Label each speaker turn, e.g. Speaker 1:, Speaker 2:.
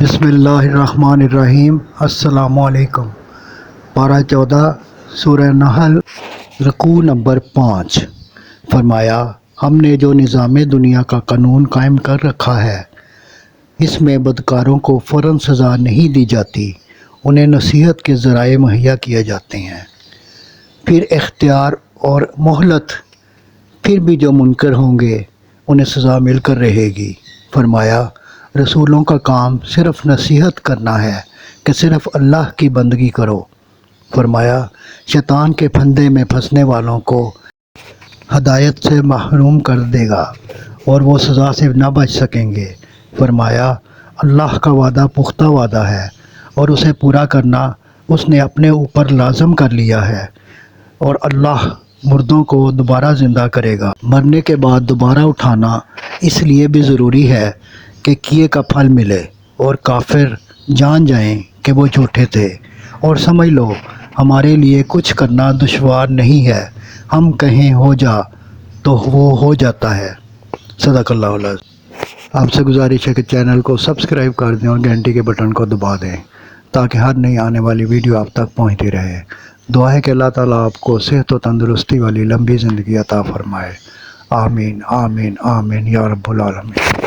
Speaker 1: بسم اللہ الرحمن الرحیم۔ السلام علیکم۔ پارہ 14 سورہ نحل رکوع نمبر 5۔ فرمایا، ہم نے جو نظام دنیا کا قانون قائم کر رکھا ہے، اس میں بدکاروں کو فوراً سزا نہیں دی جاتی، انہیں نصیحت کے ذرائع مہیا کیے جاتے ہیں، پھر اختیار اور مہلت، پھر بھی جو منکر ہوں گے انہیں سزا مل کر رہے گی۔ فرمایا، رسولوں کا کام صرف نصیحت کرنا ہے کہ صرف اللہ کی بندگی کرو۔ فرمایا، شیطان کے پھندے میں پھنسنے والوں کو ہدایت سے محروم کر دے گا اور وہ سزا سے نہ بچ سکیں گے۔ فرمایا، اللہ کا وعدہ پختہ وعدہ ہے اور اسے پورا کرنا اس نے اپنے اوپر لازم کر لیا ہے، اور اللہ مردوں کو دوبارہ زندہ کرے گا۔ مرنے کے بعد دوبارہ اٹھانا اس لیے بھی ضروری ہے کہ کیے کا پھل ملے اور کافر جان جائیں کہ وہ جھوٹے تھے، اور سمجھ لو ہمارے لیے کچھ کرنا دشوار نہیں ہے، ہم کہیں ہو جا تو وہ ہو جاتا ہے۔ صدق اللہ العظیم۔ آپ سے گزارش ہے کہ چینل کو سبسکرائب کر دیں اور گھنٹی کے بٹن کو دبا دیں تاکہ ہر نئی آنے والی ویڈیو آپ تک پہنچتی رہے۔ دعا ہے کہ اللہ تعالیٰ آپ کو صحت و تندرستی والی لمبی زندگی عطا فرمائے۔ آمین آمین آمین یا رب العالمین۔